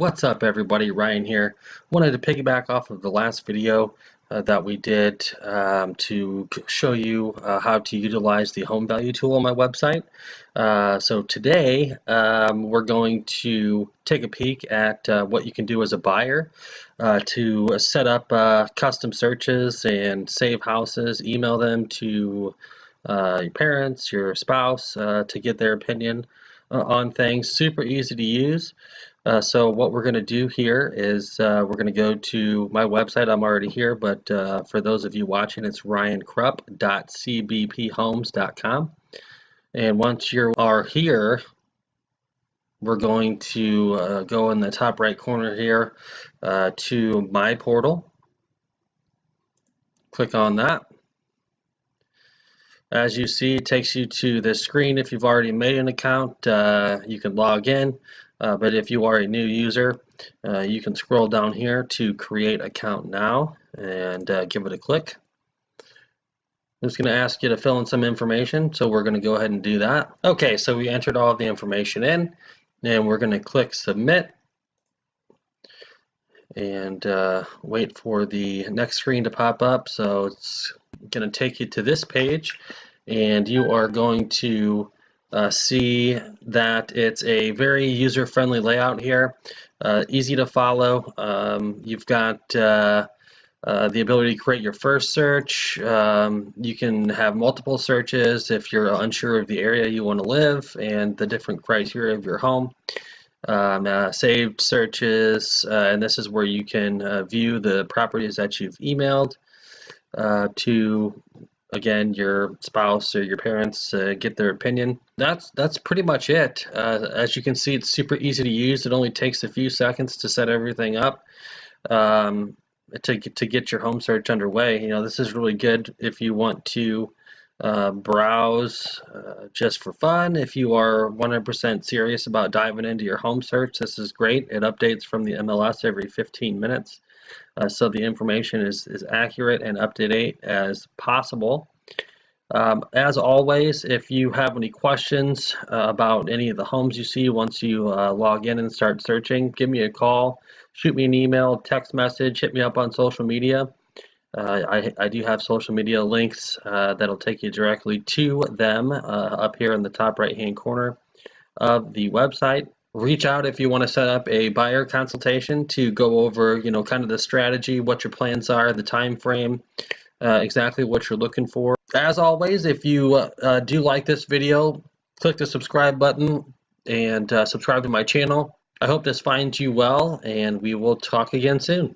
What's up, everybody? Ryan here. Wanted to piggyback off of the last video that we did to show you how to utilize the home value tool on my website. So today we're going to take a peek at what you can do as a buyer to set up custom searches and save houses, email them to your parents, your spouse, to get their opinion on things. Super easy to use. So what we're going to do here is we're going to go to my website. I'm already here, but for those of you watching, it's ryankrupp.cbphomes.com. And once you are here, we're going to go in the top right corner here to My Portal. Click on that. As you see, it takes you to this screen. If you've already made an account, you can log in. But if you are a new user, you can scroll down here to create account now and give it a click. I'm just going to ask you to fill in some information, so we're going to go ahead and do that. Okay, so we entered all of the information in, and we're going to click submit and wait for the next screen to pop up. So it's going to take you to this page, and you are going to see that it's a very user-friendly layout here, easy to follow. You've got the ability to create your first search. You can have multiple searches if you're unsure of the area you want to live and the different criteria of your home. Saved searches, and this is where you can view the properties that you've emailed to, again, your spouse or your parents, get their opinion. That's pretty much it. As you can see, it's super easy to use. It only takes a few seconds to set everything up to get your home search underway. You know, this is really good if you want to browse just for fun. If you are 100% serious about diving into your home search, this is great. It updates from the MLS every 15 minutes. So the information is accurate and up to date as possible. As always, if you have any questions about any of the homes you see once you log in and start searching, give me a call, shoot me an email, text message, hit me up on social media. I do have social media links that'll take you directly to them up here in the top right hand corner of the website. Reach out if you want to set up a buyer consultation to go over, you know, kind of the strategy, what your plans are, the time frame, exactly what you're looking for. As always, if you do like this video, click the subscribe button and subscribe to my channel. I hope this finds you well, and we will talk again soon.